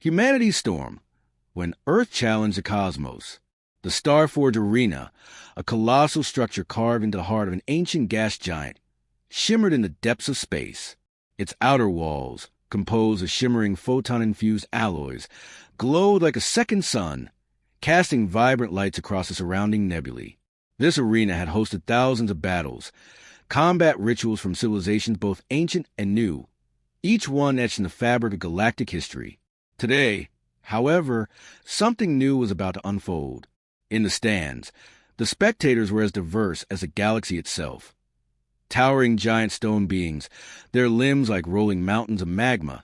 Humanity's Storm, when Earth challenged the cosmos. The Starforge Arena, a colossal structure carved into the heart of an ancient gas giant, shimmered in the depths of space. Its outer walls, composed of shimmering photon-infused alloys, glowed like a second sun, casting vibrant lights across the surrounding nebulae. This arena had hosted thousands of battles, combat rituals from civilizations both ancient and new, each one etched in the fabric of galactic history. Today, however, something new was about to unfold. In the stands, the spectators were as diverse as the galaxy itself. Towering giant stone beings, their limbs like rolling mountains of magma,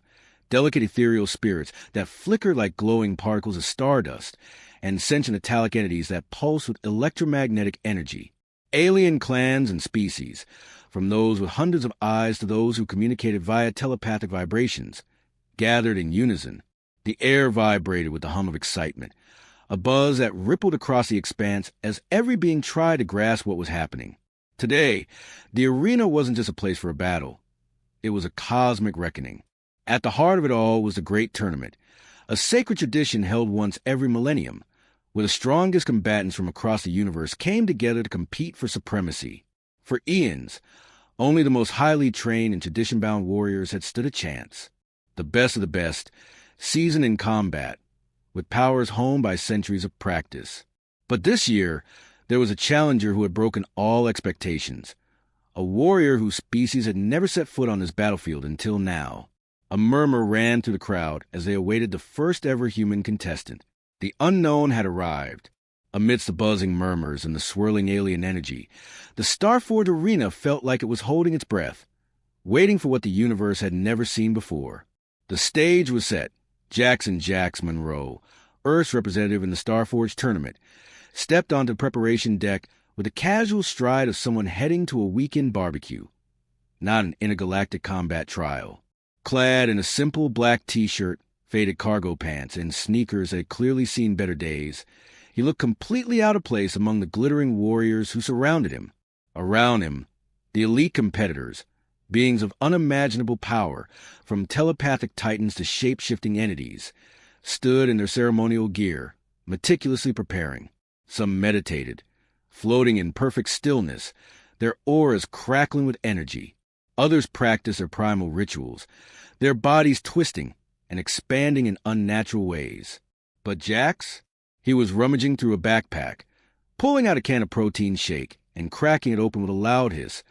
delicate ethereal spirits that flickered like glowing particles of stardust, and sentient metallic entities that pulse with electromagnetic energy. Alien clans and species, from those with hundreds of eyes to those who communicated via telepathic vibrations, gathered in unison. The air vibrated with the hum of excitement, a buzz that rippled across the expanse as every being tried to grasp what was happening. Today, the arena wasn't just a place for a battle. It was a cosmic reckoning. At the heart of it all was the Great Tournament, a sacred tradition held once every millennium, where the strongest combatants from across the universe came together to compete for supremacy. For eons, only the most highly trained and tradition-bound warriors had stood a chance. The best of the best, seasoned in combat, with powers honed by centuries of practice. But this year, there was a challenger who had broken all expectations, a warrior whose species had never set foot on this battlefield until now. A murmur ran through the crowd as they awaited the first-ever human contestant. The unknown had arrived. Amidst the buzzing murmurs and the swirling alien energy, the Starforge Arena felt like it was holding its breath, waiting for what the universe had never seen before. The stage was set. Jackson Jax Monroe, Earth's representative in the Starforge tournament, stepped onto the preparation deck with the casual stride of someone heading to a weekend barbecue, not an intergalactic combat trial. Clad in a simple black t-shirt, faded cargo pants, and sneakers that had clearly seen better days, he looked completely out of place among the glittering warriors who surrounded him. Around him, the elite competitors, beings of unimaginable power, from telepathic titans to shape-shifting entities, stood in their ceremonial gear, meticulously preparing. Some meditated, floating in perfect stillness, their auras crackling with energy. Others practiced their primal rituals, their bodies twisting and expanding in unnatural ways. But Jax, he was rummaging through a backpack, pulling out a can of protein shake and cracking it open with a loud hiss,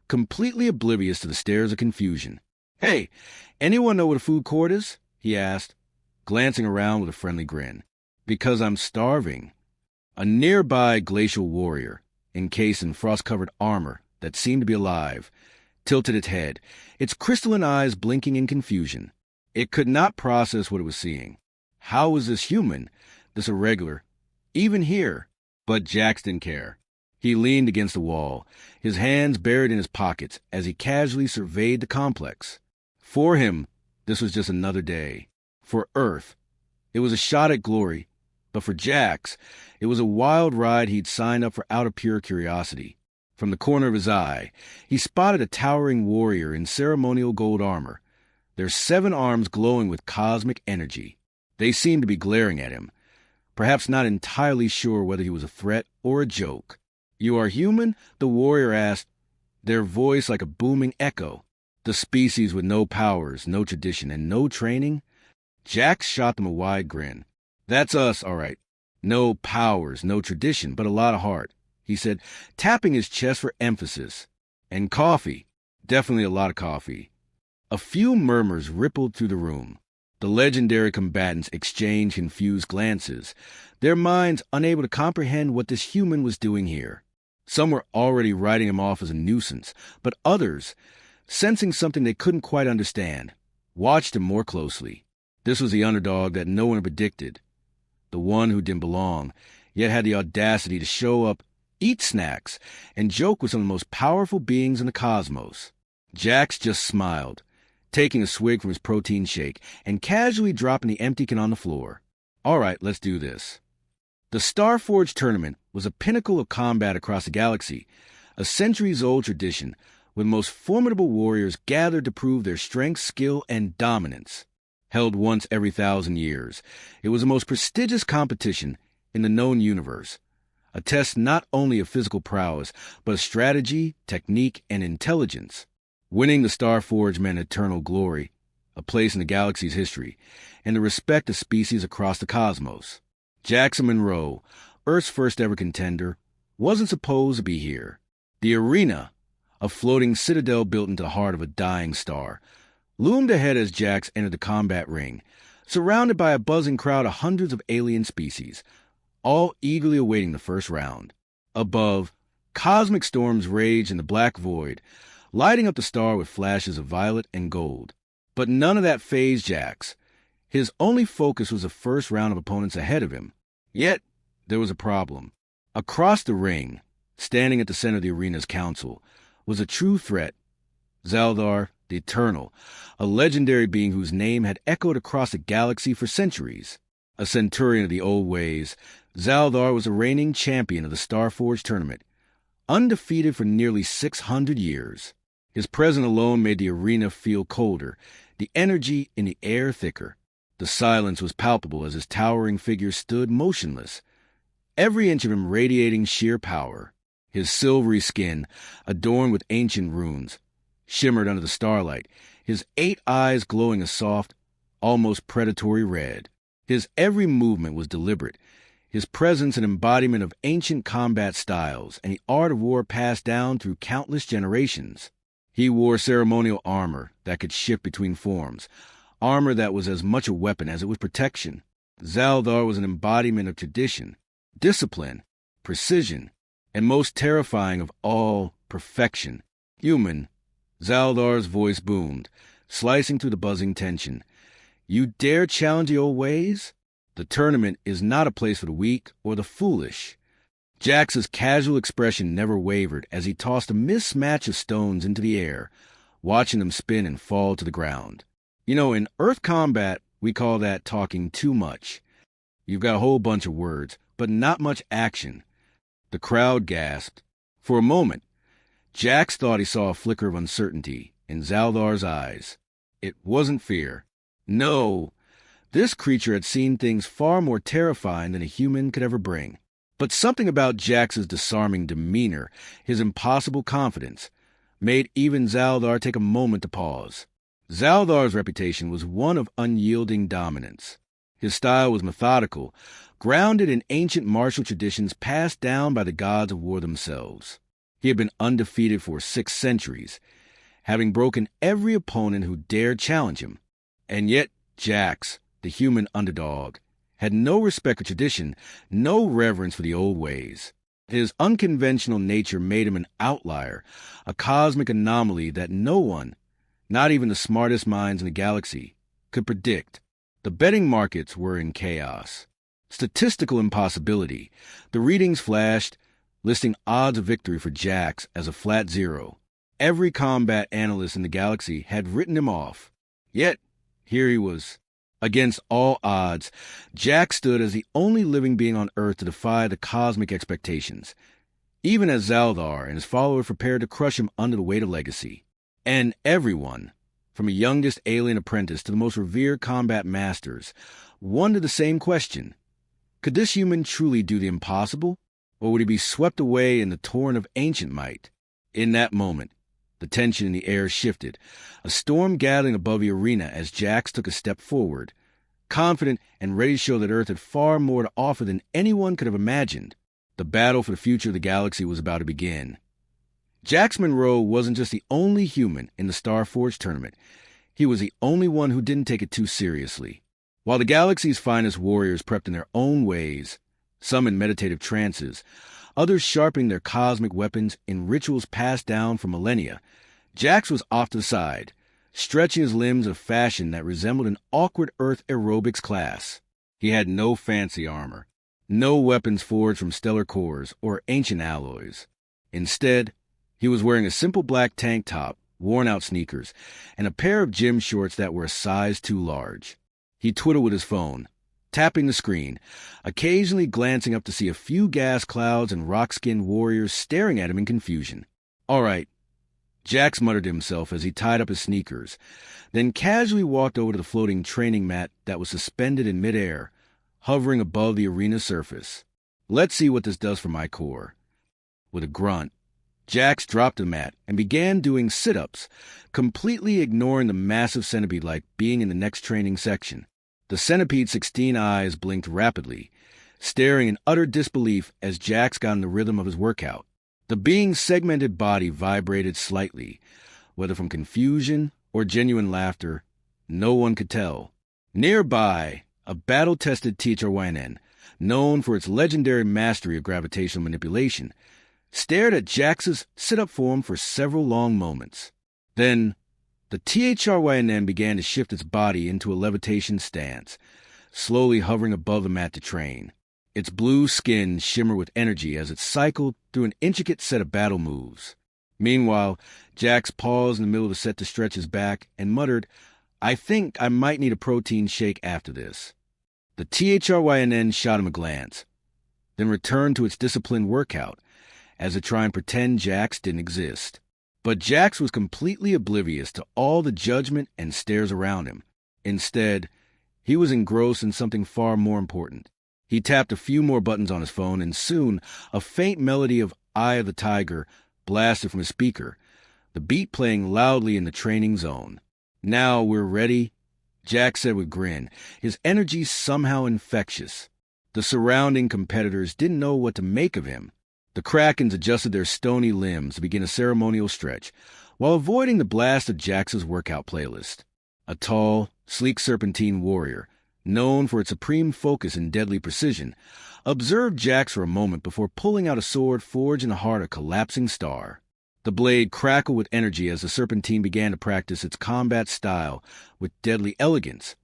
completely oblivious to the stares of confusion. "Hey, anyone know what a food court is?" he asked, glancing around with a friendly grin. "Because I'm starving." A nearby glacial warrior, encased in frost-covered armor that seemed to be alive, tilted its head, its crystalline eyes blinking in confusion. It could not process what it was seeing. How was this human, this irregular, even here? But Jax didn't care. He leaned against the wall, his hands buried in his pockets as he casually surveyed the complex. For him, this was just another day. For Earth, it was a shot at glory. But for Jax, it was a wild ride he'd signed up for out of pure curiosity. From the corner of his eye, he spotted a towering warrior in ceremonial gold armor, their 7 arms glowing with cosmic energy. They seemed to be glaring at him, perhaps not entirely sure whether he was a threat or a joke. "You are human?" the warrior asked, their voice like a booming echo. The species with no powers, no tradition, and no training? Jax shot them a wide grin. "That's us, all right. No powers, no tradition, but a lot of heart," he said, tapping his chest for emphasis. "And coffee. Definitely a lot of coffee." A few murmurs rippled through the room. The legendary combatants exchanged confused glances, their minds unable to comprehend what this human was doing here. Some were already writing him off as a nuisance, but others, sensing something they couldn't quite understand, watched him more closely. This was the underdog that no one had predicted, the one who didn't belong, yet had the audacity to show up, eat snacks, and joke with some of the most powerful beings in the cosmos. Jax just smiled, taking a swig from his protein shake and casually dropping the empty can on the floor. "All right, let's do this." The Starforge tournament was a pinnacle of combat across the galaxy, a centuries-old tradition where the most formidable warriors gathered to prove their strength, skill, and dominance. held once every 1,000 years. It was the most prestigious competition in the known universe, a test not only of physical prowess, but of strategy, technique, and intelligence. Winning the Starforge meant eternal glory, a place in the galaxy's history, and the respect of species across the cosmos. Jackson Monroe, Earth's first ever contender, wasn't supposed to be here. The arena, a floating citadel built into the heart of a dying star, loomed ahead as Jax entered the combat ring, surrounded by a buzzing crowd of hundreds of alien species, all eagerly awaiting the first round. Above, cosmic storms raged in the black void, lighting up the star with flashes of violet and gold. But none of that fazed Jax. His only focus was the first round of opponents ahead of him. Yet, there was a problem. Across the ring, standing at the center of the arena's council, was a true threat. Zaldar, the Eternal, a legendary being whose name had echoed across the galaxy for centuries. A centurion of the old ways, Zaldar was the reigning champion of the Starforge tournament, undefeated for nearly 600 years. His presence alone made the arena feel colder, the energy in the air thicker. The silence was palpable as his towering figure stood motionless, every inch of him radiating sheer power. His silvery skin, adorned with ancient runes, shimmered under the starlight, his 8 eyes glowing a soft, almost predatory red. His every movement was deliberate, his presence an embodiment of ancient combat styles and the art of war passed down through countless generations. He wore ceremonial armor that could shift between forms, armor that was as much a weapon as it was protection. Zaldar was an embodiment of tradition, discipline, precision, and most terrifying of all, perfection. Human, Zaldar's voice boomed, slicing through the buzzing tension. You dare challenge the old ways? The tournament is not a place for the weak or the foolish. Jax's casual expression never wavered as he tossed a mismatch of stones into the air, watching them spin and fall to the ground. You know, in Earth combat, we call that talking too much. You've got a whole bunch of words, but not much action. The crowd gasped. For a moment, Jax thought he saw a flicker of uncertainty in Zaldar's eyes. It wasn't fear. No, this creature had seen things far more terrifying than a human could ever bring. But something about Jax's disarming demeanor, his impossible confidence, made even Zaldar take a moment to pause. Zaldar's reputation was one of unyielding dominance. His style was methodical, grounded in ancient martial traditions passed down by the gods of war themselves. He had been undefeated for 6 centuries, having broken every opponent who dared challenge him. And yet Jax, the human underdog, had no respect for tradition, no reverence for the old ways. His unconventional nature made him an outlier, a cosmic anomaly that no one, not even the smartest minds in the galaxy, could predict. The betting markets were in chaos. Statistical impossibility. The readings flashed, listing odds of victory for Jax as a flat 0. Every combat analyst in the galaxy had written him off. Yet, here he was. Against all odds, Jax stood as the only living being on Earth to defy the cosmic expectations, even as Zaldar and his followers prepared to crush him under the weight of legacy. And everyone, from the youngest alien apprentice to the most revered combat masters, wondered the same question. Could this human truly do the impossible, or would he be swept away in the torrent of ancient might? In that moment, the tension in the air shifted, a storm gathering above the arena as Jax took a step forward, confident and ready to show that Earth had far more to offer than anyone could have imagined. The battle for the future of the galaxy was about to begin. Jax Monroe wasn't just the only human in the Starforge tournament. He was the only one who didn't take it too seriously. While the galaxy's finest warriors prepped in their own ways, some in meditative trances, others sharpening their cosmic weapons in rituals passed down for millennia, Jax was off to the side, stretching his limbs in a fashion that resembled an awkward Earth aerobics class. He had no fancy armor, no weapons forged from stellar cores or ancient alloys. Instead, he was wearing a simple black tank top, worn-out sneakers, and a pair of gym shorts that were a size too large. He twiddled with his phone, tapping the screen, occasionally glancing up to see a few gas clouds and rock-skinned warriors staring at him in confusion. All right, Jax muttered to himself as he tied up his sneakers, then casually walked over to the floating training mat that was suspended in midair, hovering above the arena surface. Let's see what this does for my core. With a grunt, Jax dropped the mat and began doing sit-ups, completely ignoring the massive centipede-like being in the next training section. The centipede's 16 eyes blinked rapidly, staring in utter disbelief as Jax got in the rhythm of his workout. The being's segmented body vibrated slightly, whether from confusion or genuine laughter, no one could tell. Nearby, a battle-tested HFY, known for its legendary mastery of gravitational manipulation, stared at Jax's sit-up form for several long moments. Then, the HFY began to shift its body into a levitation stance, slowly hovering above the mat to train. Its blue skin shimmered with energy as it cycled through an intricate set of battle moves. Meanwhile, Jax paused in the middle of the set to stretch his back and muttered, "I think I might need a protein shake after this." The HFY shot him a glance, then returned to its disciplined workout, as it tried and pretend Jax didn't exist. But Jax was completely oblivious to all the judgment and stares around him. Instead, he was engrossed in something far more important. He tapped a few more buttons on his phone, and soon a faint melody of Eye of the Tiger blasted from his speaker, the beat playing loudly in the training zone. "Now we're ready," Jax said with a grin, his energy somehow infectious. The surrounding competitors didn't know what to make of him. The Krakens adjusted their stony limbs to begin a ceremonial stretch, while avoiding the blast of Jax's workout playlist. A tall, sleek serpentine warrior, known for its supreme focus and deadly precision, observed Jax for a moment before pulling out a sword forged in the heart of a collapsing star. The blade crackled with energy as the serpentine began to practice its combat style with deadly elegance,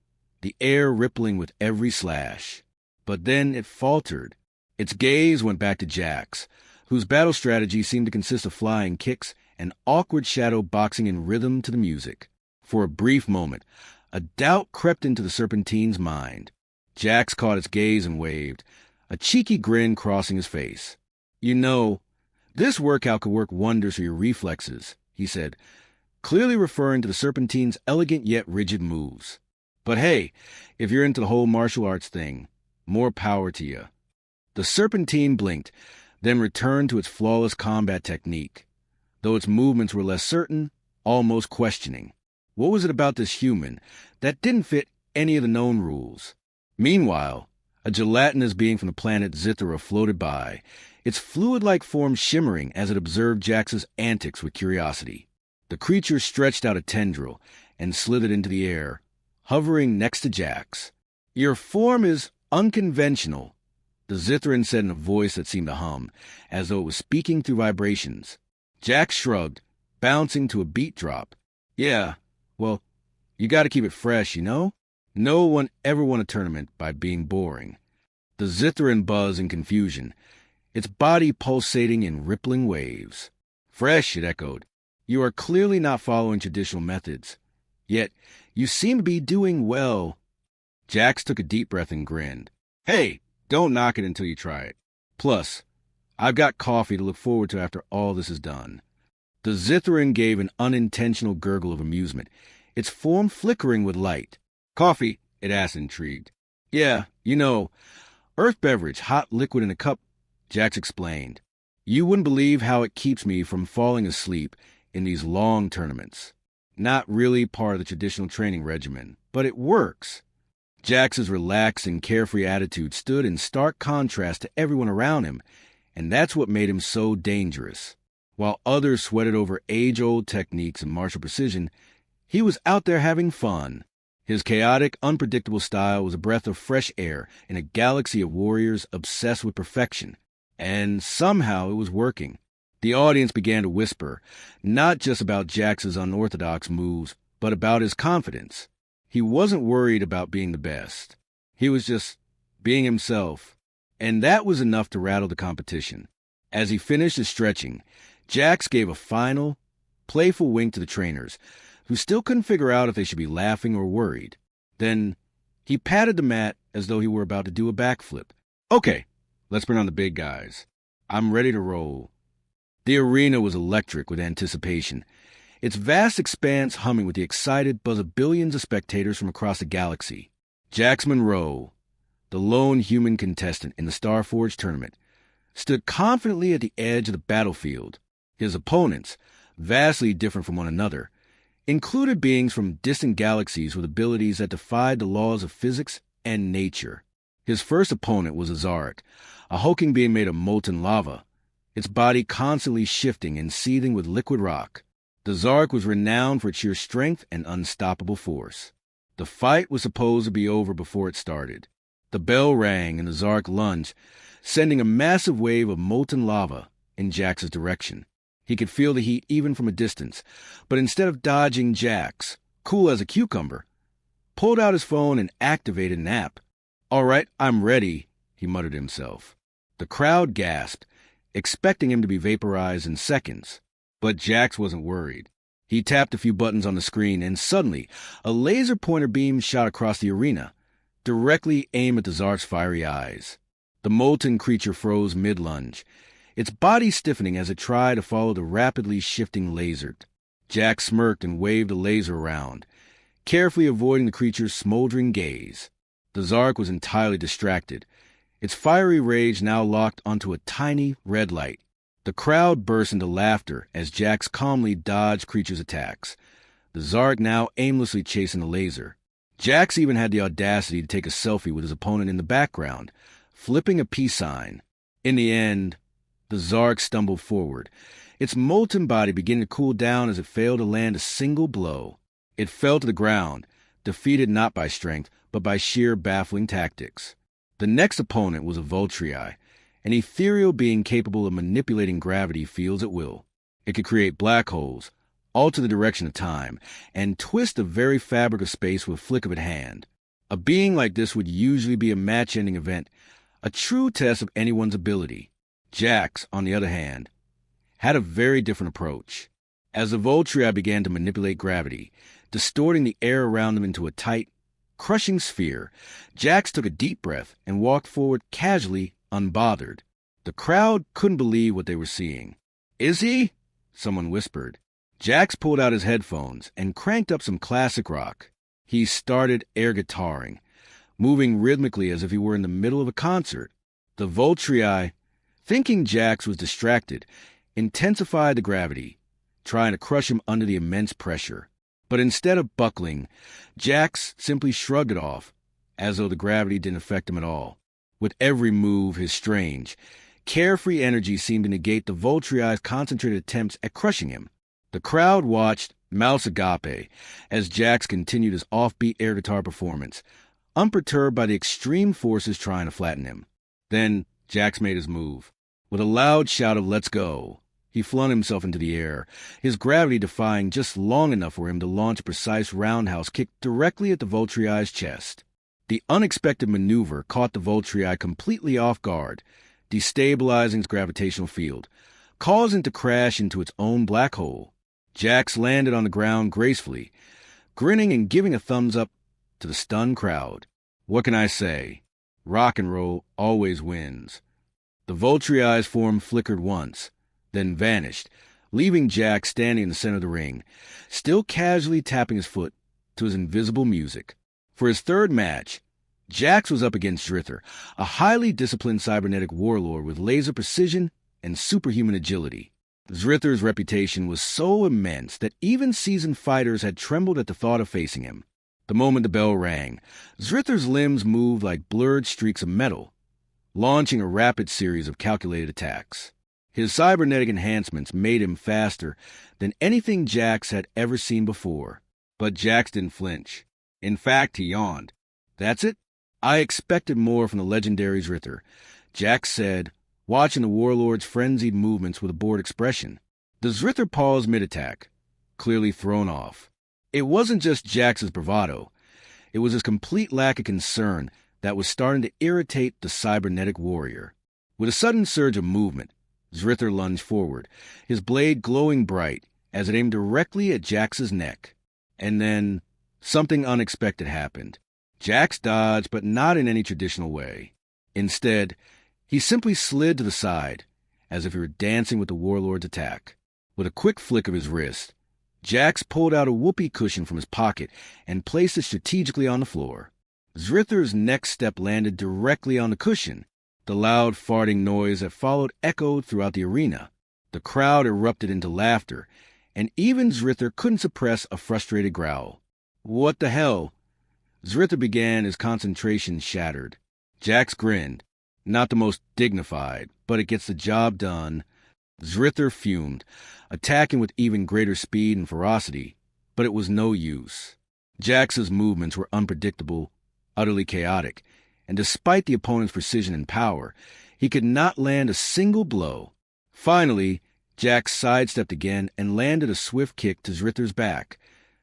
the air rippling with every slash. But then it faltered. Its gaze went back to Jax, whose battle strategy seemed to consist of flying kicks and awkward shadow boxing in rhythm to the music. For a brief moment, a doubt crept into the serpentine's mind. Jax caught its gaze and waved, a cheeky grin crossing his face. "You know, this workout could work wonders for your reflexes," he said, clearly referring to the serpentine's elegant yet rigid moves. "But hey, if you're into the whole martial arts thing, more power to you." The serpentine blinked, then returned to its flawless combat technique, though its movements were less certain, almost questioning. What was it about this human that didn't fit any of the known rules? Meanwhile, a gelatinous being from the planet Zithra floated by, its fluid-like form shimmering as it observed Jax's antics with curiosity. The creature stretched out a tendril and slithered into the air, hovering next to Jax. "Your form is unconventional," the Zithran said in a voice that seemed to hum, as though it was speaking through vibrations. Jax shrugged, bouncing to a beat drop. "Yeah, well, you gotta keep it fresh, you know? No one ever won a tournament by being boring." The Zithran buzzed in confusion, its body pulsating in rippling waves. "Fresh," it echoed. "You are clearly not following traditional methods. Yet, you seem to be doing well." Jax took a deep breath and grinned. "Hey, don't knock it until you try it. Plus, I've got coffee to look forward to after all this is done." The Zithran gave an unintentional gurgle of amusement, its form flickering with light. "Coffee?" it asked, intrigued. "Yeah, you know, earth beverage, hot liquid in a cup," Jax explained. "You wouldn't believe how it keeps me from falling asleep in these long tournaments. Not really part of the traditional training regimen, but it works." Jax's relaxed and carefree attitude stood in stark contrast to everyone around him, and that's what made him so dangerous. While others sweated over age-old techniques and martial precision, he was out there having fun. His chaotic, unpredictable style was a breath of fresh air in a galaxy of warriors obsessed with perfection. And somehow it was working. The audience began to whisper, not just about Jax's unorthodox moves, but about his confidence. He wasn't worried about being the best. He was just being himself. And that was enough to rattle the competition. As he finished his stretching, Jax gave a final, playful wink to the trainers, who still couldn't figure out if they should be laughing or worried. Then he patted the mat as though he were about to do a backflip. "Okay, let's bring on the big guys. I'm ready to roll." The arena was electric with anticipation, its vast expanse humming with the excited buzz of billions of spectators from across the galaxy. Jax Monroe, the lone human contestant in the Starforge tournament, stood confidently at the edge of the battlefield. His opponents, vastly different from one another, included beings from distant galaxies with abilities that defied the laws of physics and nature. His first opponent was a Zark, a hulking being made of molten lava, its body constantly shifting and seething with liquid rock. The Zark was renowned for its sheer strength and unstoppable force. The fight was supposed to be over before it started. The bell rang and the Zark lunged, sending a massive wave of molten lava in Jax's direction. He could feel the heat even from a distance, but instead of dodging, Jax, cool as a cucumber, pulled out his phone and activated an app. "All right, I'm ready," he muttered to himself. The crowd gasped, expecting him to be vaporized in seconds. But Jax wasn't worried. He tapped a few buttons on the screen, and suddenly a laser pointer beam shot across the arena, directly aimed at the Zark's fiery eyes. The molten creature froze mid-lunge, its body stiffening as it tried to follow the rapidly shifting laser. Jax smirked and waved the laser around, carefully avoiding the creature's smoldering gaze. The Zark was entirely distracted, its fiery rage now locked onto a tiny red light. The crowd burst into laughter as Jax calmly dodged creature's attacks, the Zark now aimlessly chasing the laser. Jax even had the audacity to take a selfie with his opponent in the background, flipping a peace sign. In the end, the Zark stumbled forward, its molten body beginning to cool down as it failed to land a single blow. It fell to the ground, defeated not by strength, but by sheer baffling tactics. The next opponent was a Vultrii, an ethereal being capable of manipulating gravity fields at will. It could create black holes, alter the direction of time, and twist the very fabric of space with a flick of a hand. A being like this would usually be a match-ending event, a true test of anyone's ability. Jax, on the other hand, had a very different approach. As the Vultrii began to manipulate gravity, distorting the air around them into a tight, crushing sphere, Jax took a deep breath and walked forward casually, unbothered. The crowd couldn't believe what they were seeing. "Is he?" someone whispered. Jax pulled out his headphones and cranked up some classic rock. He started air guitaring, moving rhythmically as if he were in the middle of a concert. The Vultrii, thinking Jax was distracted, intensified the gravity, trying to crush him under the immense pressure. But instead of buckling, Jax simply shrugged it off, as though the gravity didn't affect him at all. With every move, his strange, carefree energy seemed to negate the Vultrii's concentrated attempts at crushing him. The crowd watched, mouse agape, as Jax continued his offbeat air guitar performance, unperturbed by the extreme forces trying to flatten him. Then Jax made his move. With a loud shout of "Let's go!" he flung himself into the air, his gravity defying just long enough for him to launch a precise roundhouse kick directly at the Vultrii's chest. The unexpected maneuver caught the Vultrii completely off guard, destabilizing its gravitational field, causing it to crash into its own black hole. Jax landed on the ground gracefully, grinning and giving a thumbs up to the stunned crowd. What can I say? Rock and roll always wins. The Vultrii's form flickered once, then vanished, leaving Jax standing in the center of the ring, still casually tapping his foot to his invisible music. For his third match, Jax was up against Drither, a highly disciplined cybernetic warlord with laser precision and superhuman agility. Drither's reputation was so immense that even seasoned fighters had trembled at the thought of facing him. The moment the bell rang, Drither's limbs moved like blurred streaks of metal, launching a rapid series of calculated attacks. His cybernetic enhancements made him faster than anything Jax had ever seen before. But Jax didn't flinch. In fact, he yawned. "That's it? I expected more from the legendary Drither," Jax said, watching the warlord's frenzied movements with a bored expression. The Drither paused mid-attack, clearly thrown off. It wasn't just Jax's bravado. It was his complete lack of concern that was starting to irritate the cybernetic warrior. With a sudden surge of movement, Drither lunged forward, his blade glowing bright as it aimed directly at Jax's neck. And then something unexpected happened. Jax dodged, but not in any traditional way. Instead, he simply slid to the side, as if he were dancing with the warlord's attack. With a quick flick of his wrist, Jax pulled out a whoopee cushion from his pocket and placed it strategically on the floor. Zrither's next step landed directly on the cushion. The loud farting noise that followed echoed throughout the arena. The crowd erupted into laughter, and even Zrither couldn't suppress a frustrated growl. What the hell? Zrither began, his concentration shattered. Jax grinned. Not the most dignified, but it gets the job done. Zrither fumed, attacking with even greater speed and ferocity, but it was no use. Jax's movements were unpredictable, utterly chaotic, and despite the opponent's precision and power, he could not land a single blow. Finally, Jax sidestepped again and landed a swift kick to Zrither's back,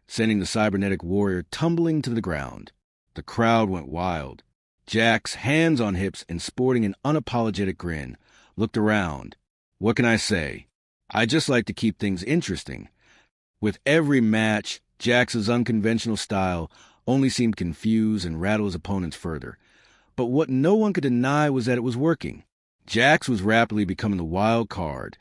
sending the cybernetic warrior tumbling to the ground. The crowd went wild. Jax, hands on hips and sporting an unapologetic grin, looked around. What can I say? I just like to keep things interesting. With every match, Jax's unconventional style only seemed confused and rattle his opponents further. But what no one could deny was that it was working. Jax was rapidly becoming the wild card,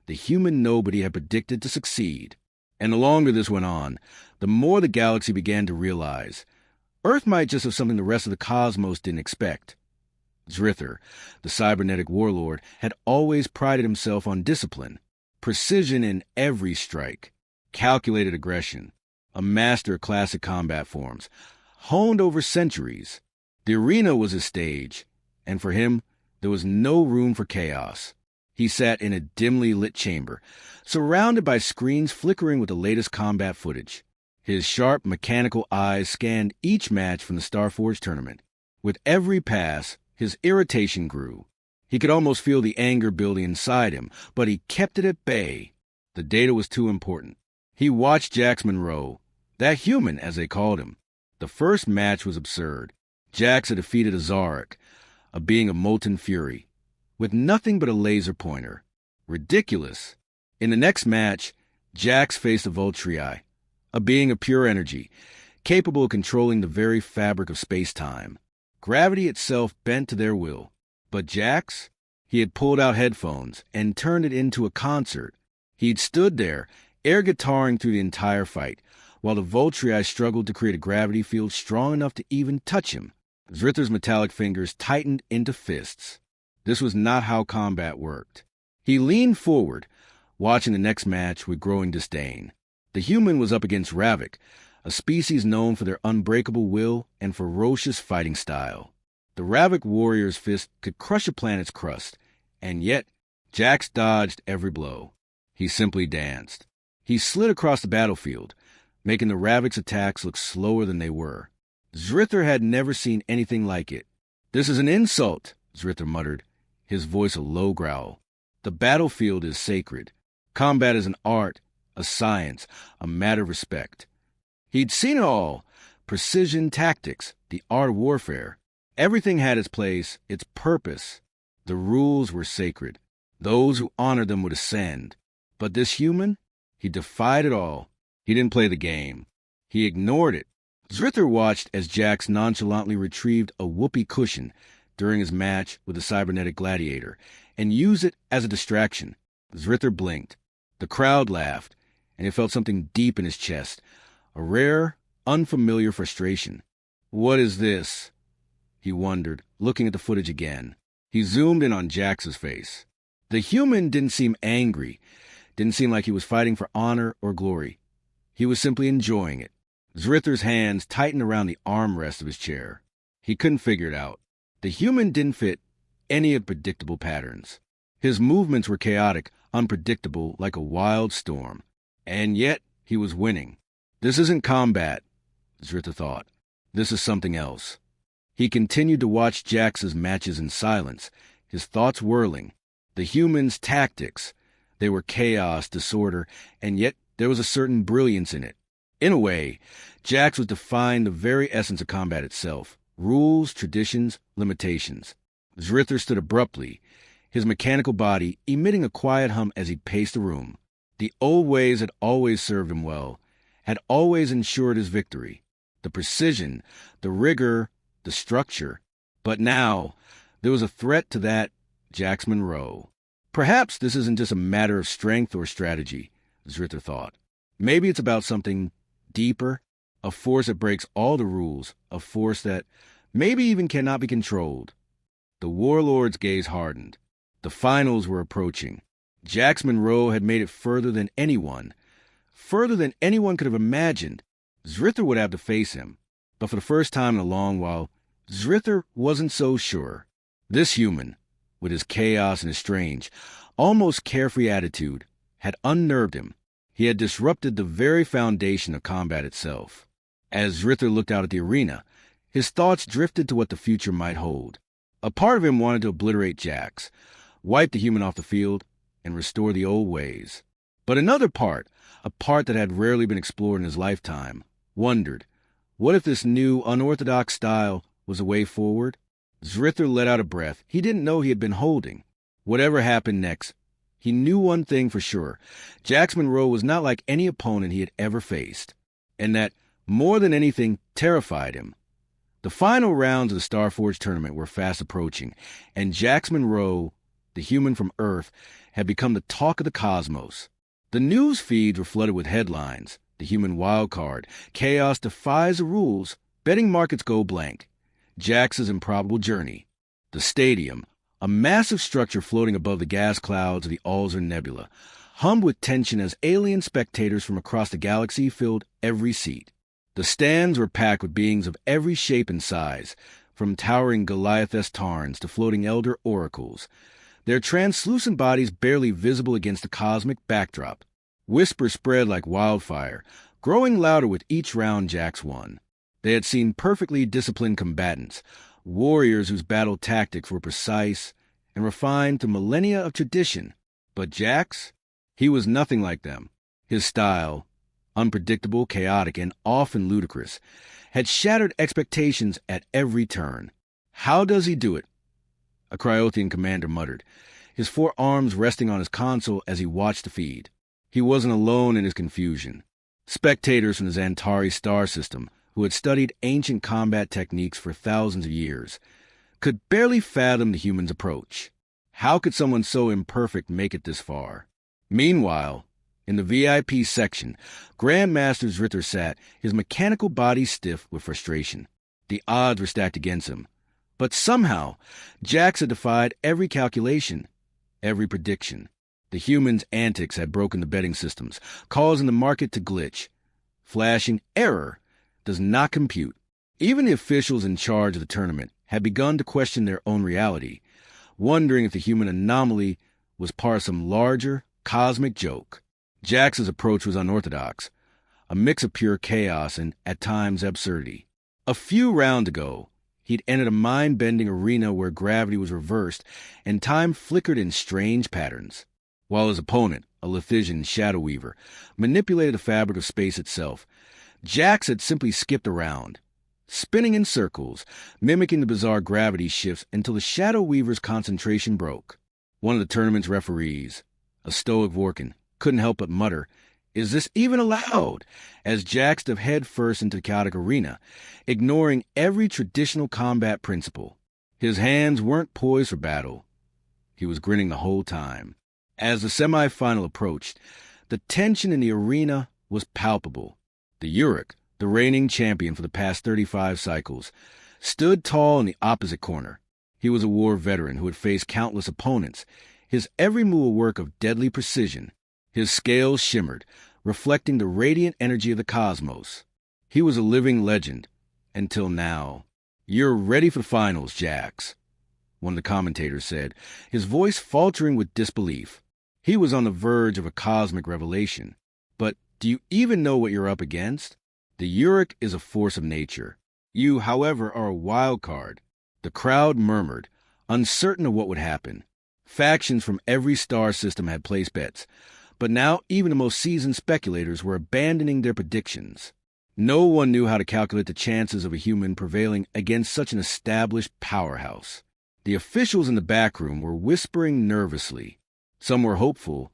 the human nobody had predicted to succeed. And the longer this went on, the more the galaxy began to realize Earth might just have something the rest of the cosmos didn't expect. Zrither, the cybernetic warlord, had always prided himself on discipline, precision in every strike, calculated aggression, a master of classic combat forms, honed over centuries. The arena was his stage, and for him, there was no room for chaos. He sat in a dimly lit chamber, surrounded by screens flickering with the latest combat footage. His sharp, mechanical eyes scanned each match from the Starforge tournament. With every pass, his irritation grew. He could almost feel the anger building inside him, but he kept it at bay. The data was too important. He watched Jax Monroe, that human as they called him. The first match was absurd. Jax had defeated a Zarek, a being of molten fury, with nothing but a laser pointer. Ridiculous. In the next match, Jax faced a Voltrii, a being of pure energy, capable of controlling the very fabric of space-time. Gravity itself bent to their will. But Jax? He had pulled out headphones and turned it into a concert. He'd stood there, air guitaring through the entire fight, while the Voltrii struggled to create a gravity field strong enough to even touch him. Zrither's metallic fingers tightened into fists. This was not how combat worked. He leaned forward, watching the next match with growing disdain. The human was up against Ravik, a species known for their unbreakable will and ferocious fighting style. The Ravik warrior's fist could crush a planet's crust, and yet Jax dodged every blow. He simply danced. He slid across the battlefield, making the Ravik's attacks look slower than they were. Zrither had never seen anything like it. "This is an insult," Zrither muttered, his voice a low growl. "The battlefield is sacred. Combat is an art, a science, a matter of respect." He'd seen it all. Precision tactics, the art of warfare. Everything had its place, its purpose. The rules were sacred. Those who honored them would ascend. But this human? He defied it all. He didn't play the game. He ignored it. Zrither watched as Jax nonchalantly retrieved a whoopee cushion during his match with the cybernetic gladiator and used it as a distraction. Zrither blinked. The crowd laughed, and he felt something deep in his chest, a rare, unfamiliar frustration. What is this? He wondered, looking at the footage again. He zoomed in on Jax's face. The human didn't seem angry, didn't seem like he was fighting for honor or glory. He was simply enjoying it. Zrither's hands tightened around the armrest of his chair. He couldn't figure it out. The human didn't fit any of the predictable patterns. His movements were chaotic, unpredictable, like a wild storm. And yet, he was winning. This isn't combat, Zrither thought. This is something else. He continued to watch Jax's matches in silence, his thoughts whirling. The human's tactics. They were chaos, disorder, and yet there was a certain brilliance in it. In a way, Jax was defying the very essence of combat itself. Rules, traditions, limitations. Zrither stood abruptly, his mechanical body emitting a quiet hum as he paced the room. The old ways had always served him well, had always ensured his victory. The precision, the rigor, the structure. But now, there was a threat to that Jax Monroe. Perhaps this isn't just a matter of strength or strategy, Zrither thought. Maybe it's about something deeper, a force that breaks all the rules, a force that maybe even cannot be controlled. The warlord's gaze hardened. The finals were approaching. Jax Monroe had made it further than anyone could have imagined. Zrither would have to face him, but for the first time in a long while, Zrither wasn't so sure. This human, with his chaos and his strange, almost carefree attitude, had unnerved him. He had disrupted the very foundation of combat itself. As Zrither looked out at the arena, his thoughts drifted to what the future might hold. A part of him wanted to obliterate Jax, wipe the human off the field, and restore the old ways. But another part, a part that had rarely been explored in his lifetime, wondered, what if this new, unorthodox style was a way forward? Zrither let out a breath he didn't know he had been holding. Whatever happened next, he knew one thing for sure. Jax Monroe was not like any opponent he had ever faced, and that, more than anything, terrified him. The final rounds of the Starforge tournament were fast approaching, and Jax Monroe, the human from Earth, had become the talk of the cosmos. The news feeds were flooded with headlines. The human wildcard, chaos defies the rules, betting markets go blank. Jax's improbable journey. The stadium, a massive structure floating above the gas clouds of the Alzar Nebula, hummed with tension as alien spectators from across the galaxy filled every seat. The stands were packed with beings of every shape and size, from towering Goliath-esque Tarns to floating elder oracles, their translucent bodies barely visible against the cosmic backdrop. Whispers spread like wildfire, growing louder with each round Jax won. They had seen perfectly disciplined combatants, warriors whose battle tactics were precise and refined to millennia of tradition. But Jax? He was nothing like them. His style, unpredictable, chaotic, and often ludicrous, had shattered expectations at every turn. How does he do it? A Cryothian commander muttered, his forearms resting on his console as he watched the feed. He wasn't alone in his confusion. Spectators from the Xantari star system, who had studied ancient combat techniques for thousands of years, could barely fathom the human's approach. How could someone so imperfect make it this far? Meanwhile, in the VIP section, Grandmaster Zrither sat, his mechanical body stiff with frustration. The odds were stacked against him. But somehow, Jax had defied every calculation, every prediction. The human's antics had broken the betting systems, causing the market to glitch. Flashing error does not compute. Even the officials in charge of the tournament had begun to question their own reality, wondering if the human anomaly was part of some larger, cosmic joke. Jax's approach was unorthodox, a mix of pure chaos and, at times, absurdity. A few rounds ago, he'd entered a mind-bending arena where gravity was reversed and time flickered in strange patterns, while his opponent, a Lithisian shadow weaver, manipulated the fabric of space itself. Jax had simply skipped around, spinning in circles, mimicking the bizarre gravity shifts until the shadow weaver's concentration broke. One of the tournament's referees, a stoic Vorkan, couldn't help but mutter, "Is this even allowed?" as Jax dove head first into the chaotic arena, ignoring every traditional combat principle. His hands weren't poised for battle. He was grinning the whole time. As the semi-final approached, the tension in the arena was palpable. The Uruk, the reigning champion for the past 35 cycles, stood tall in the opposite corner. He was a war veteran who had faced countless opponents, his every move a work of deadly precision. His scales shimmered, reflecting the radiant energy of the cosmos. He was a living legend, until now. "You're ready for the finals, Jax," one of the commentators said, his voice faltering with disbelief. He was on the verge of a cosmic revelation. But do you even know what you're up against? The Uruk is a force of nature. You, however, are a wild card. The crowd murmured, uncertain of what would happen. Factions from every star system had placed bets, but now even the most seasoned speculators were abandoning their predictions. No one knew how to calculate the chances of a human prevailing against such an established powerhouse. The officials in the back room were whispering nervously. Some were hopeful,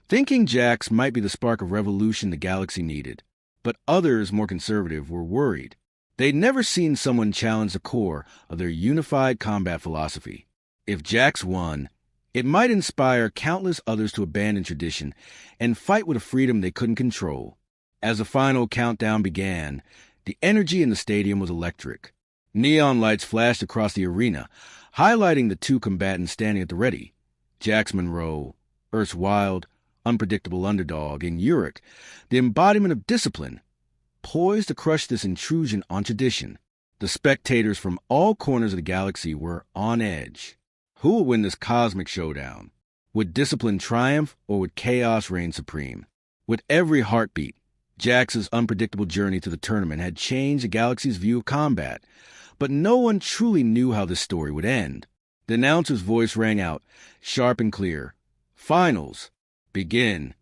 thinking Jax might be the spark of revolution the galaxy needed. But others, more conservative, were worried. They'd never seen someone challenge the core of their unified combat philosophy. If Jax won, it might inspire countless others to abandon tradition and fight with a freedom they couldn't control. As the final countdown began, the energy in the stadium was electric. Neon lights flashed across the arena, highlighting the two combatants standing at the ready. Jax Monroe, Earth's wild, unpredictable underdog, and Urich, the embodiment of discipline, poised to crush this intrusion on tradition. The spectators from all corners of the galaxy were on edge. Who would win this cosmic showdown? Would discipline triumph, or would chaos reign supreme? With every heartbeat, Jax's unpredictable journey to the tournament had changed the galaxy's view of combat, but no one truly knew how this story would end. The announcer's voice rang out, sharp and clear. Finals, begin.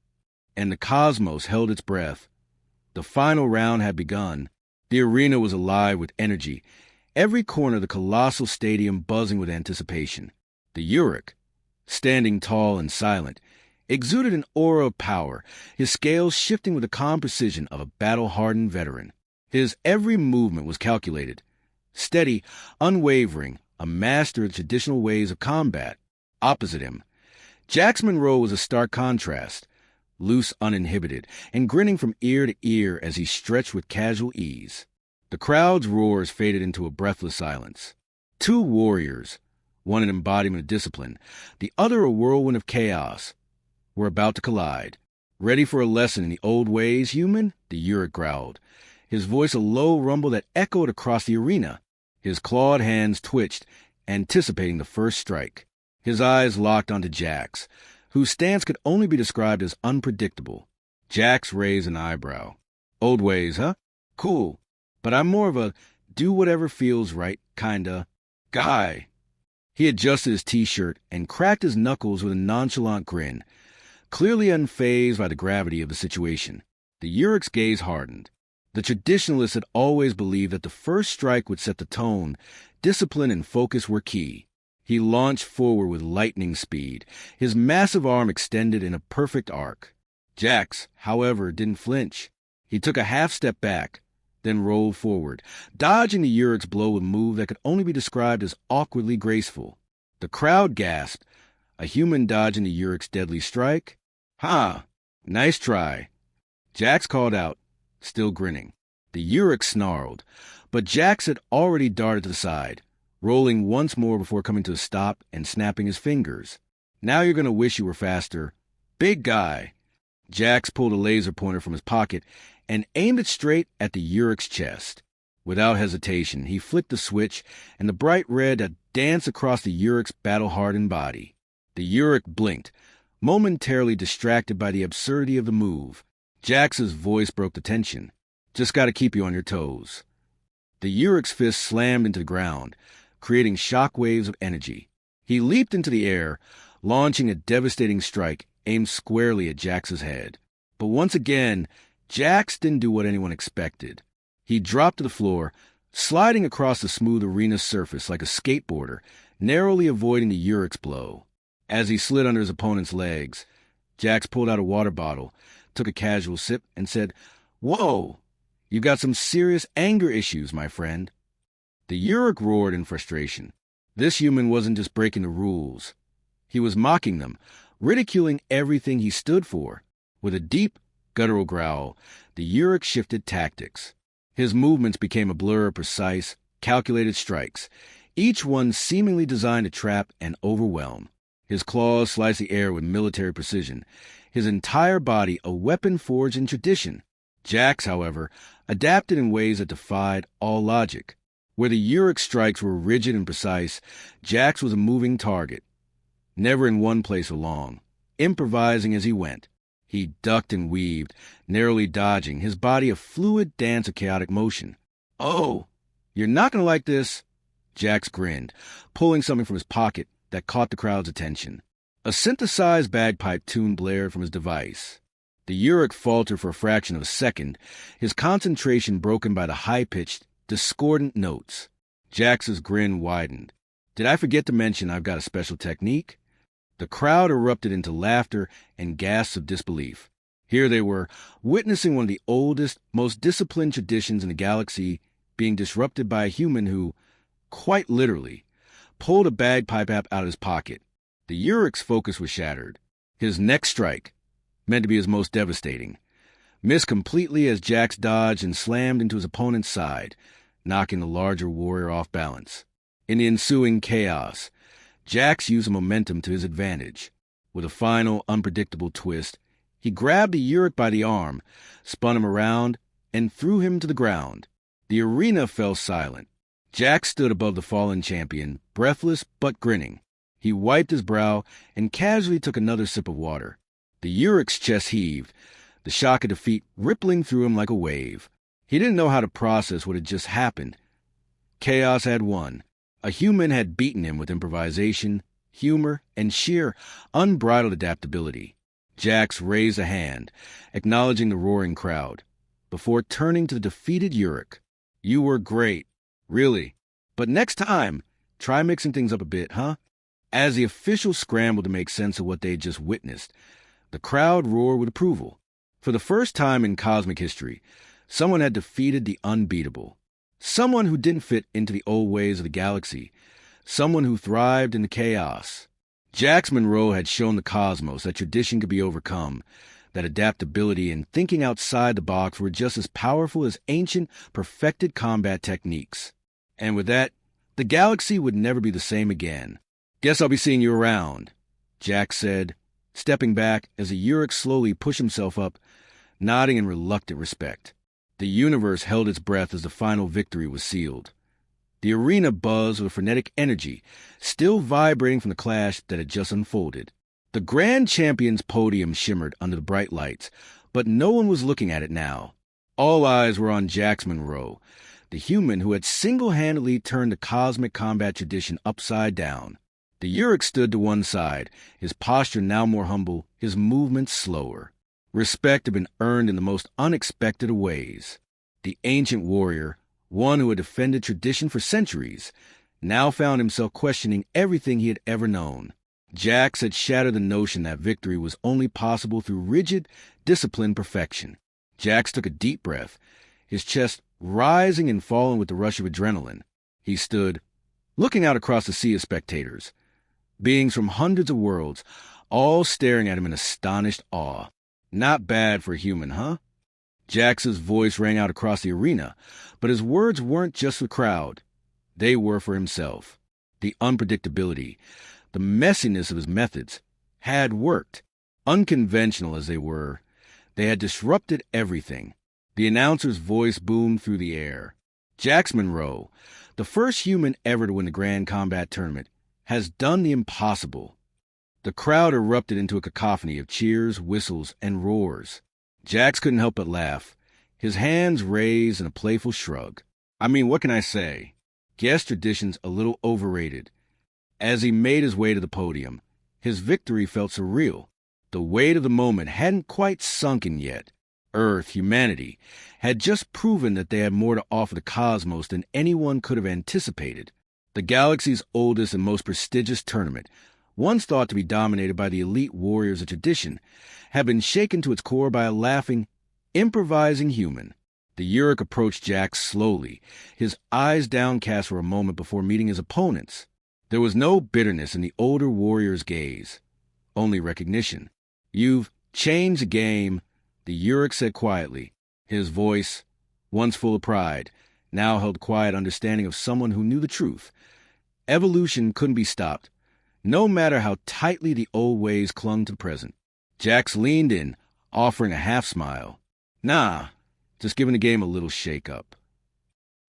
And the cosmos held its breath. The final round had begun. The arena was alive with energy, every corner of the colossal stadium buzzing with anticipation. The Urich, standing tall and silent, exuded an aura of power, his scales shifting with the calm precision of a battle-hardened veteran. His every movement was calculated, steady, unwavering, a master of the traditional ways of combat. Opposite him, Jax Monroe was a stark contrast, loose, uninhibited, and grinning from ear to ear as he stretched with casual ease. The crowd's roars faded into a breathless silence. Two warriors, one an embodiment of discipline, the other a whirlwind of chaos, were about to collide. Ready for a lesson in the old ways, human? The Urich growled, his voice a low rumble that echoed across the arena. His clawed hands twitched, anticipating the first strike. His eyes locked onto Jax, whose stance could only be described as unpredictable. Jax raised an eyebrow. Old ways, huh? Cool. But I'm more of a do-whatever-feels-right kinda guy. He adjusted his t-shirt and cracked his knuckles with a nonchalant grin, clearly unfazed by the gravity of the situation. The Urich's gaze hardened. The traditionalists had always believed that the first strike would set the tone. Discipline and focus were key. He launched forward with lightning speed, his massive arm extended in a perfect arc. Jax, however, didn't flinch. He took a half-step back, then rolled forward, dodging the Urich's blow with a move that could only be described as awkwardly graceful. The crowd gasped. A human dodging the Urich's deadly strike? Ha! Nice try. Jax called out, still grinning. The Urich snarled, but Jax had already darted to the side, rolling once more before coming to a stop and snapping his fingers. Now you're going to wish you were faster. Big guy. Jax pulled a laser pointer from his pocket and aimed it straight at the Urich's chest. Without hesitation, he flicked the switch, and the bright red that danced across the Urich's battle-hardened body. The Urich blinked, momentarily distracted by the absurdity of the move. Jax's voice broke the tension. Just got to keep you on your toes. The Urich's fist slammed into the ground, creating shock waves of energy. He leaped into the air, launching a devastating strike aimed squarely at Jax's head. But once again, Jax didn't do what anyone expected. He dropped to the floor, sliding across the smooth arena surface like a skateboarder, narrowly avoiding the Urich's blow. As he slid under his opponent's legs, Jax pulled out a water bottle, took a casual sip, and said, "Whoa, you've got some serious anger issues, my friend." The Urich roared in frustration. This human wasn't just breaking the rules. He was mocking them, ridiculing everything he stood for. With a deep, guttural growl, the Urich shifted tactics. His movements became a blur of precise, calculated strikes, each one seemingly designed to trap and overwhelm. His claws sliced the air with military precision, his entire body a weapon forged in tradition. Jax, however, adapted in ways that defied all logic. Where the Urich strikes were rigid and precise, Jax was a moving target, never in one place for long, improvising as he went. He ducked and weaved, narrowly dodging, his body a fluid dance of chaotic motion. "Oh, you're not going to like this." Jax grinned, pulling something from his pocket that caught the crowd's attention. A synthesized bagpipe tune blared from his device. The Urich faltered for a fraction of a second, his concentration broken by the high-pitched, discordant notes. Jax's grin widened. "Did I forget to mention I've got a special technique?" The crowd erupted into laughter and gasps of disbelief. Here they were, witnessing one of the oldest, most disciplined traditions in the galaxy being disrupted by a human who, quite literally, pulled a bagpipe app out of his pocket. The Urich's focus was shattered. His next strike, meant to be his most devastating, missed completely as Jax dodged and slammed into his opponent's side, knocking the larger warrior off balance. In the ensuing chaos, Jax used the momentum to his advantage. With a final, unpredictable twist, he grabbed the Uruk by the arm, spun him around, and threw him to the ground. The arena fell silent. Jax stood above the fallen champion, breathless but grinning. He wiped his brow and casually took another sip of water. The Uruk's chest heaved, the shock of defeat rippling through him like a wave. He didn't know how to process what had just happened. Chaos had won. A human had beaten him with improvisation, humor, and sheer, unbridled adaptability. Jax raised a hand, acknowledging the roaring crowd, before turning to the defeated Uruk. "You were great. Really. But next time, try mixing things up a bit, huh?" As the officials scrambled to make sense of what they'd just witnessed, the crowd roared with approval. For the first time in cosmic history, someone had defeated the unbeatable. Someone who didn't fit into the old ways of the galaxy. Someone who thrived in the chaos. Jax Monroe had shown the cosmos that tradition could be overcome, that adaptability and thinking outside the box were just as powerful as ancient, perfected combat techniques. And with that, the galaxy would never be the same again. "Guess I'll be seeing you around," Jax said, stepping back as the Uruk slowly pushed himself up, nodding in reluctant respect. The universe held its breath as the final victory was sealed. The arena buzzed with frenetic energy, still vibrating from the clash that had just unfolded. The Grand Champion's podium shimmered under the bright lights, but no one was looking at it now. All eyes were on Jax Monroe, the human who had single-handedly turned the cosmic combat tradition upside down. The Uruk stood to one side, his posture now more humble, his movements slower. Respect had been earned in the most unexpected of ways. The ancient warrior, one who had defended tradition for centuries, now found himself questioning everything he had ever known. Jax had shattered the notion that victory was only possible through rigid, disciplined perfection. Jax took a deep breath, his chest rising and falling with the rush of adrenaline. He stood, looking out across the sea of spectators, beings from hundreds of worlds, all staring at him in astonished awe. "Not bad for a human, huh?" Jax's voice rang out across the arena, but his words weren't just for the crowd. They were for himself. The unpredictability, the messiness of his methods, had worked. Unconventional as they were, they had disrupted everything. The announcer's voice boomed through the air. "Jax Monroe, the first human ever to win the Grand Combat Tournament, has done the impossible." The crowd erupted into a cacophony of cheers, whistles, and roars. Jax couldn't help but laugh, his hands raised in a playful shrug. "I mean, what can I say? Guess tradition's a little overrated." As he made his way to the podium, his victory felt surreal. The weight of the moment hadn't quite sunken yet. Earth, humanity, had just proven that they had more to offer the cosmos than anyone could have anticipated. The galaxy's oldest and most prestigious tournament, once thought to be dominated by the elite warriors of tradition, had been shaken to its core by a laughing, improvising human. The Uruk approached Jax slowly, his eyes downcast for a moment before meeting his opponent's. There was no bitterness in the older warrior's gaze, only recognition. "You've changed the game," the Uruk said quietly. His voice, once full of pride, now held quiet understanding of someone who knew the truth. Evolution couldn't be stopped, no matter how tightly the old ways clung to the present. Jax leaned in, offering a half-smile. "Nah, just giving the game a little shake-up."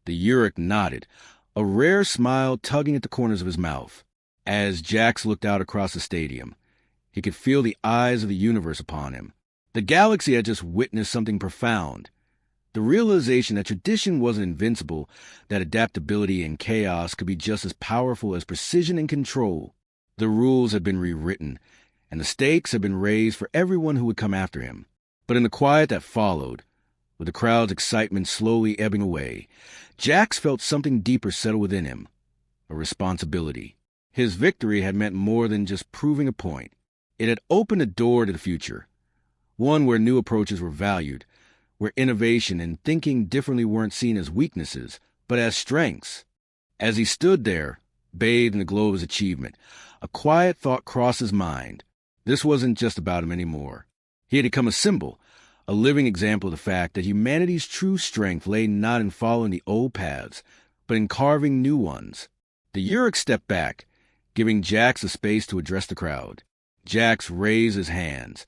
The Uruk nodded, a rare smile tugging at the corners of his mouth. As Jax looked out across the stadium, he could feel the eyes of the universe upon him. The galaxy had just witnessed something profound. The realization that tradition wasn't invincible, that adaptability and chaos could be just as powerful as precision and control. The rules had been rewritten, and the stakes had been raised for everyone who would come after him. But in the quiet that followed, with the crowd's excitement slowly ebbing away, Jax felt something deeper settle within him, a responsibility. His victory had meant more than just proving a point. It had opened a door to the future, one where new approaches were valued, where innovation and thinking differently weren't seen as weaknesses, but as strengths. As he stood there, bathed in the glow of his achievement, a quiet thought crossed his mind. This wasn't just about him anymore. He had become a symbol, a living example of the fact that humanity's true strength lay not in following the old paths, but in carving new ones. The Uruk stepped back, giving Jax a space to address the crowd. Jax raised his hands,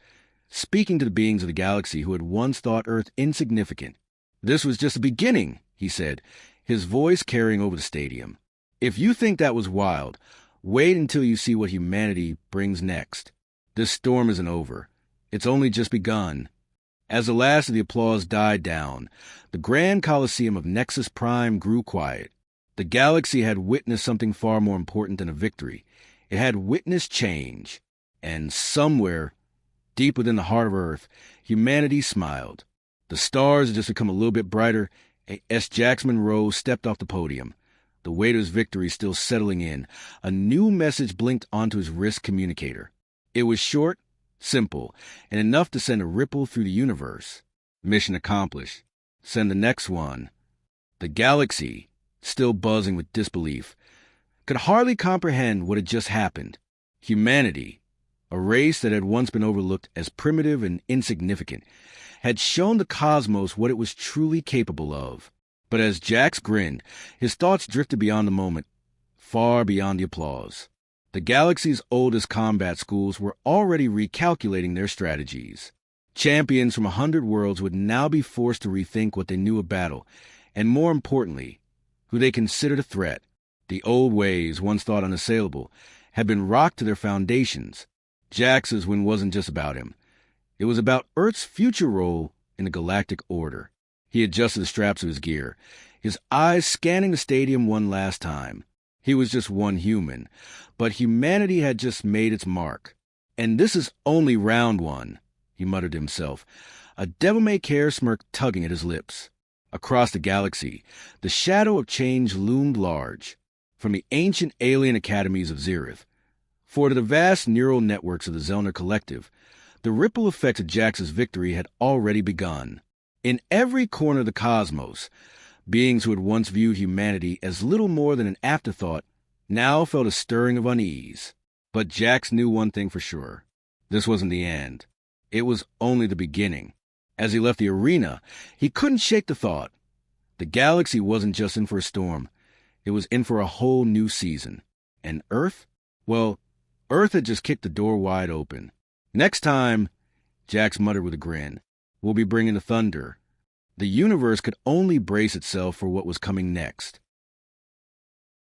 speaking to the beings of the galaxy who had once thought Earth insignificant. "This was just the beginning," he said, his voice carrying over the stadium. "If you think that was wild, wait until you see what humanity brings next. This storm isn't over. It's only just begun." As the last of the applause died down, the grand coliseum of Nexus Prime grew quiet. The galaxy had witnessed something far more important than a victory. It had witnessed change. And somewhere, deep within the heart of Earth, humanity smiled. The stars had just become a little bit brighter as Jax Monroe stepped off the podium. The weight of his victory still settling in. A new message blinked onto his wrist communicator. It was short, simple, and enough to send a ripple through the universe. Mission accomplished. Send the next one. The galaxy, still buzzing with disbelief, could hardly comprehend what had just happened. Humanity, a race that had once been overlooked as primitive and insignificant, had shown the cosmos what it was truly capable of. But as Jax grinned, his thoughts drifted beyond the moment, far beyond the applause. The galaxy's oldest combat schools were already recalculating their strategies. Champions from 100 worlds would now be forced to rethink what they knew of battle, and more importantly, who they considered a threat. The old ways, once thought unassailable, had been rocked to their foundations. Jax's win wasn't just about him. It was about Earth's future role in the galactic order. He adjusted the straps of his gear, his eyes scanning the stadium one last time. He was just one human, but humanity had just made its mark. "And this is only round one," he muttered to himself, a devil-may-care smirk tugging at his lips. Across the galaxy, the shadow of change loomed large, from the ancient alien academies of Zereth. For to the vast neural networks of the Zellner Collective, the ripple effects of Jax's victory had already begun. In every corner of the cosmos, beings who had once viewed humanity as little more than an afterthought now felt a stirring of unease. But Jax knew one thing for sure. This wasn't the end. It was only the beginning. As he left the arena, he couldn't shake the thought. The galaxy wasn't just in for a storm. It was in for a whole new season. And Earth? Well, Earth had just kicked the door wide open. "Next time," Jax muttered with a grin, "we'll be bringing the thunder." The universe could only brace itself for what was coming next.